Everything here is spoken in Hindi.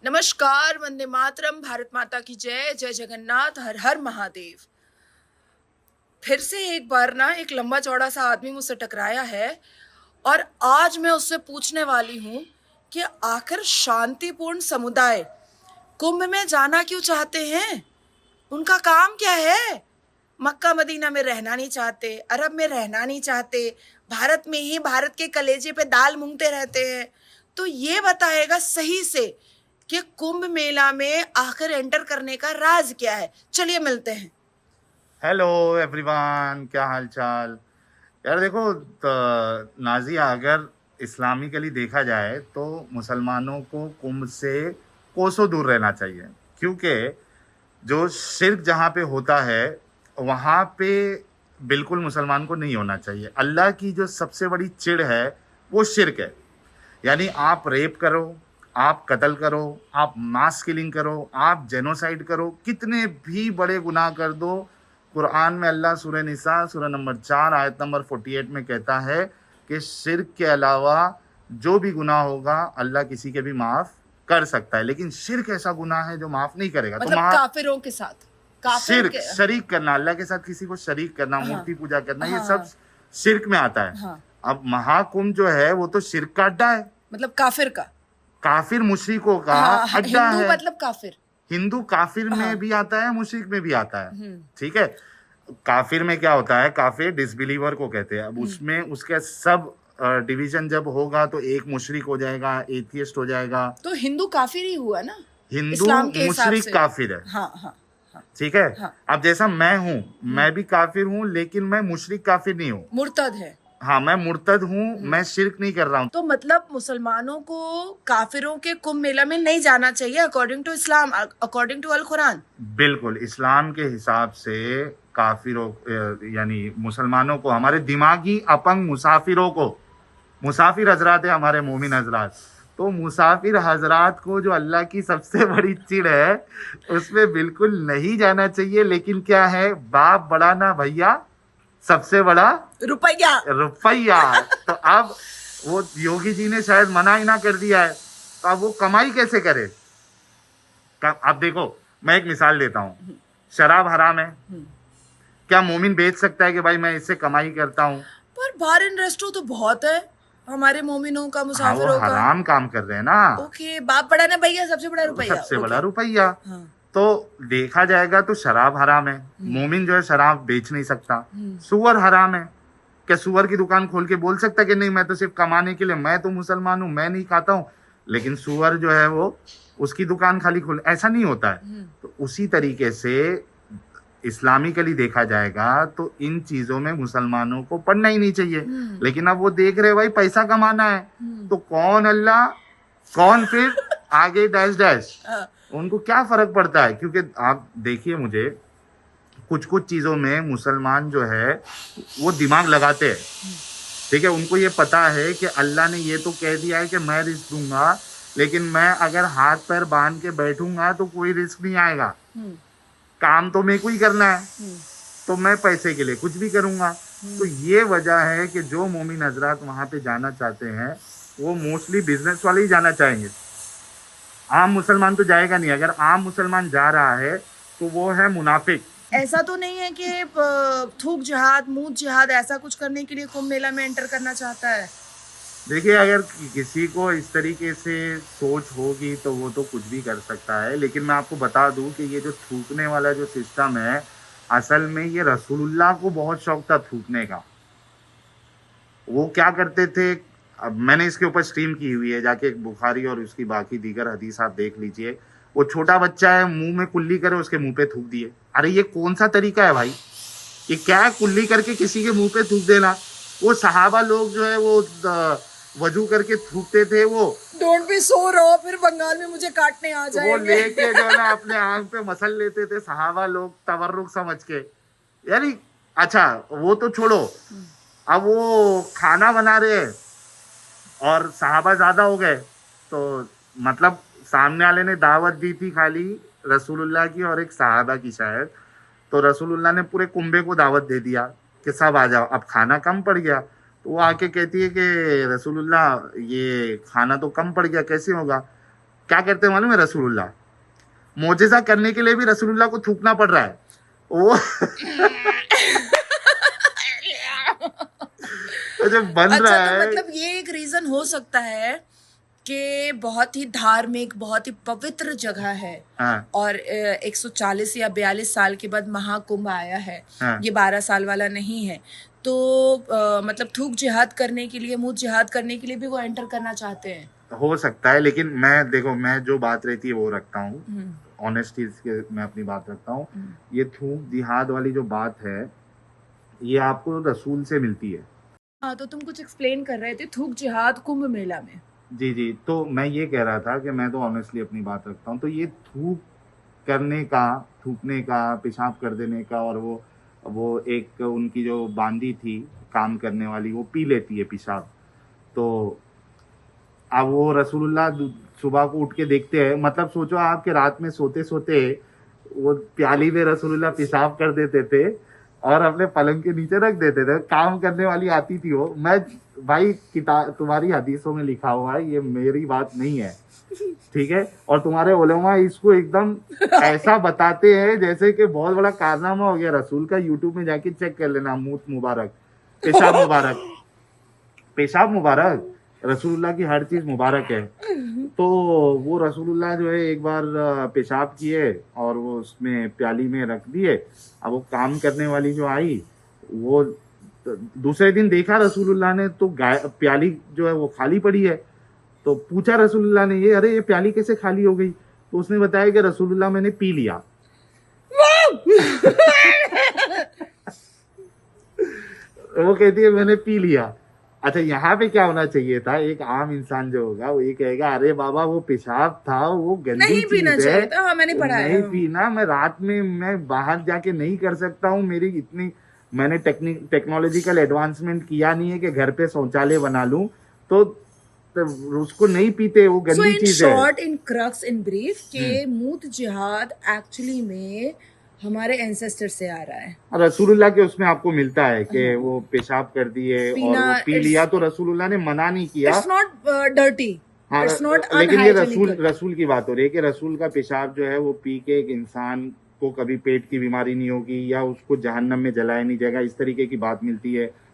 नमस्कार, वंदे मातरम, भारत माता की जय, जय जगन्नाथ, हर हर महादेव। फिर से एक बार ना एक लंबा चौड़ा सा आदमी मुझसे टकराया है और आज मैं उससे पूछने वाली हूँ कि आखिर शांतिपूर्ण समुदाय कुंभ में जाना क्यों चाहते हैं? उनका काम क्या है? मक्का मदीना में रहना नहीं चाहते, अरब में रहना नहीं चाहते, भारत में ही भारत के कलेजे पे दाल मूंगते रहते हैं। तो ये बताएगा सही से कि कुंभ मेला में आखिर एंटर करने का राज क्या है। चलिए मिलते हैं। हेलो एवरीवन, क्या हाल चाल। यार देखो, नाजिया, अगर इस्लामिकली देखा जाए तो मुसलमानों को कुंभ से कोसों दूर रहना चाहिए, क्योंकि जो शिर्क जहाँ पे होता है वहाँ पे बिल्कुल मुसलमान को नहीं होना चाहिए। अल्लाह की जो सबसे बड़ी चिढ़ है वो शिर्क है। यानी आप रेप करो, आप कत्ल करो, आप मास किलिंग करो, आप जेनोसाइड करो, कितने भी बड़े गुनाह कर दो, कुरान में अल्लाह सूरह निसा सूरह नंबर 4 आयत नंबर 48 में कहता है कि शिर्क के अलावा जो भी गुनाह होगा अल्लाह किसी के भी माफ कर सकता है, लेकिन शिर्क ऐसा गुनाह है जो माफ नहीं करेगा। मतलब तो काफिरों के साथ शिर्क, शरीक करना, अल्लाह के साथ किसी को शरीक करना, हाँ, मूर्ति पूजा करना, ये हाँ, सब शिर्क में आता है। हाँ। अब महाकुंभ जो है वो तो शिर्क का अड्डा है, मतलब काफिर का। काफिर मुशरिकों का हाँ, अड्डा हिंदू है। मतलब काफिर। हिंदू काफिर हाँ। में भी आता है, मुशरिक में भी आता है। ठीक है। काफिर में क्या होता है, काफिर डिसबिलीवर को कहते हैं। अब उसमें उसके सब डिवीजन जब होगा तो एक मुशरिक हो जाएगा, एथियस्ट हो जाएगा। तो हिंदू काफिर ही हुआ ना हिंदू इस्लाम के हिसाब मुशरिक से। काफिर है। हाँ, हाँ, हाँ, ठीक है। हाँ। अब जैसा मैं हूँ, मैं भी काफिर हूँ, लेकिन मैं मुशरिक काफिर नहीं हूँ। मुर्तद है। हाँ, मैं मुर्तद हूँ, मैं शिर्क नहीं कर रहा हूँ। तो मतलब मुसलमानों को काफिरों के कुंभ मेला में नहीं जाना चाहिए according to Islam, according to Al Quran. बिल्कुल, इस्लाम के हिसाब से काफिरों यानी मुसलमानों को, हमारे दिमागी अपंग मुसाफिरों को, मुसाफिर हजरात है हमारे मोमिन हजरात, तो मुसाफिर हजरात को जो अल्लाह की सबसे बड़ी चिढ़ है उसमें बिल्कुल नहीं जाना चाहिए। लेकिन क्या है, बाप बड़ा ना भैया, सबसे बड़ा रुपया। रुपया। तो अब वो योगी जी ने शायद मना ही ना कर दिया है, तो अब वो कमाई कैसे करे। अब देखो, मैं एक मिसाल देता हूँ। शराब हराम है, क्या मोमिन बेच सकता है कि भाई मैं इससे कमाई करता हूँ? पर बार एंड रेस्टो तो बहुत है हमारे मोमिनों का, हाँ, वो मुसाफिरों का। हराम काम कर रहे हैं ना। ओके, बाप बड़ा ना भैया, सबसे बड़ा रुपया। सबसे बड़ा रुपया। हाँ। तो देखा जाएगा तो शराब हराम है, मोमिन जो है शराब बेच नहीं सकता। सुअर हराम है, क्या सुअर की दुकान खोल के बोल सकता है कि नहीं मैं तो सिर्फ कमाने के लिए, मैं तो मुसलमान हूँ, मैं नहीं खाता हूँ, लेकिन सुअर जो है वो उसकी दुकान खाली खोल, ऐसा नहीं होता है। तो उसी तरीके से इस्लामिकली देखा जाएगा तो इन चीजों में मुसलमानों को पढ़ना ही नहीं चाहिए। लेकिन अब वो देख रहे भाई पैसा कमाना है, तो कौन अल्लाह कौन फिर आगे डैश डैश, उनको क्या फर्क पड़ता है। क्योंकि आप देखिए, मुझे कुछ कुछ चीजों में मुसलमान जो है वो दिमाग लगाते हैं। ठीक है, उनको ये पता है कि अल्लाह ने ये तो कह दिया है कि मैं रिस्क दूंगा, लेकिन मैं अगर हाथ पैर बांध के बैठूंगा तो कोई रिस्क नहीं आएगा। काम तो मेरे को ही करना है, तो मैं पैसे के लिए कुछ भी करूंगा। तो ये वजह है कि जो मोमिन हजरात वहां पे जाना चाहते हैं वो मोस्टली बिजनेस वाले ही जाना चाहेंगे। आम मुसलमान तो जाएगा नहीं। अगर आम मुसलमान जा रहा है तो वो है मुनाफिक। ऐसा तो नहीं है कि थूक जिहाद, मूत जिहाद ऐसा कुछ करने के लिए कुंभ मेला में एंटर करना चाहता है। देखिए, अगर किसी को इस तरीके से सोच होगी तो वो तो कुछ भी कर सकता है, लेकिन मैं आपको बता दूं कि ये जो थूकने वाला जो सिस्टम है, असल में ये रसूलुल्लाह को बहुत शौक था थूकने का। वो क्या करते थे, अब मैंने इसके ऊपर स्ट्रीम की हुई है, जाके बुखारी और उसकी बाकी दीगर हदीस आप देख लीजिए। वो छोटा बच्चा है, मुंह में कुल्ली करे, उसके मुंह पे थूक दिए। अरे ये कौन सा तरीका है भाई, ये क्या है कुल्ली करके किसी के मुंह पे थूक देना। वो सहाबा लोग जो है वो वजू करके थूकते थे। वो डोंट बी सो रॉ, फिर बंगाल में मुझे काटने आ जाएंगे। वो लेके जो है अपने आंख पे मसल लेते थे सहाबा लोग, तवर्रुक समझ के। यानी अच्छा वो तो छोड़ो, अब वो खाना बना रहे हैं और सहाबा ज्यादा हो गए, तो मतलब सामने वाले ने दावत दी थी खाली रसूलुल्लाह की और एक सहाबा की शायद, तो रसूलुल्लाह ने पूरे कुंबे को दावत दे दिया कि सब आ जाओ। अब खाना कम पड़ गया, वो आके कहती है कि रसूलुल्लाह ये खाना तो कम पड़ गया, कैसे होगा। क्या करते हैं मालूम है? रसूलुल्लाह मोजेजा करने के लिए भी रसूलुल्लाह को थूकना पड़ रहा है वो जब बन अच्छा, रहा तो है। मतलब ये एक रीजन हो सकता है कि बहुत ही धार्मिक, बहुत ही पवित्र जगह है, हाँ और 140 या 42 साल के बाद महाकुंभ आया है, हाँ ये 12 साल वाला नहीं है, तो मतलब थूक जिहाद करने के लिए, मुंह जिहाद करने के लिए भी वो एंटर करना चाहते हैं। हो सकता है, लेकिन मैं देखो, मैं जो बात रहती है वो रखता हूँ, हम्म। ऑनेस्टी के मैं अपनी बात रखता हूँ। हम्म। ये थूक जिहाद वाली जो बात है, ये आपको रसूल से मिलती है। हाँ, तो तुम कुछ एक्सप्लेन कर रहे थे थूक जिहाद कुंभ मेला में। जी जी, तो मैं ये कह रहा था कि मैं तो ऑनेस्टली अपनी बात रखता हूँ। तो ये थूक करने का, थूकने का, पेशाब कर देने का, और वो एक उनकी जो बांदी थी काम करने वाली, वो पी लेती है पेशाब। तो अब वो रसूलुल्लाह सुबह को उठ के देखते हैं, मतलब सोचो आप कि रात में सोते सोते वो प्याली में रसूलुल्लाह पेशाब कर देते थे और अपने पलंग के नीचे रख देते थे। काम करने वाली आती थी वो। मैं भाई, किताब तुम्हारी हदीसों में लिखा हुआ है, ये मेरी बात नहीं है, ठीक है? और तुम्हारे उलेमा इसको एकदम ऐसा बताते हैं जैसे कि बहुत बड़ा कारनामा हो गया रसूल का। यूट्यूब में जाके चेक कर लेना, मूत मुबारक, पेशाब मुबारक, पेशाब मुबारक, रसूलुल्लाह की हर चीज मुबारक है। तो वो रसूलुल्लाह जो है एक बार पेशाब किए और वो उसमें प्याली में रख दिए। अब वो काम करने वाली जो आई, वो दूसरे दिन देखा रसूलुल्लाह ने तो प्याली जो है वो खाली पड़ी है। तो पूछा रसूलुल्लाह ने, ये अरे ये प्याली कैसे खाली हो गई? तो उसने बताया कि रसूलुल्लाह मैंने पी लिया। वो कहती है मैंने पी लिया। अच्छा, यहाँ पे क्या होना चाहिए था? एक आम इंसान जो होगा वो ये कहेगा, अरे बाबा वो पेशाब था, वो गंदी नहीं पीना चीज है, चाहिए था, हाँ मैंने पढ़ा है। नहीं पीना। मैं रात में मैं बाहर जाके नहीं कर सकता हूँ, मेरी इतनी, मैंने टेक्नोलॉजिकल एडवांसमेंट किया नहीं है कि घर पे शौचालय बना लूं। तो उसको नहीं पीते, वो सो गंदी इन चीज है। Short, in crux, in brief, के मूत जिहाद एक्चुअली में हमारे एंसेस्टर से आ रहा है। रसूलुल्लाह के उसमें आपको मिलता है कि हाँ, वो पेशाब कर दिए और पीना, वो पी लिया, तो रसूलुल्लाह ने मना नहीं किया। इट्स नॉट डर्टी, हाँ, इट्स नॉट लेकिन ये रसूल अनहाइजेनिकल। रसूल की बात हो रही है कि रसूल का पेशाब जो है वो पी के एक इंसान को कभी पेट की बीमारी नहीं होगी या उसको जहन्नम में जलाया नहीं जाएगा, इस तरीके की बात मिलती है।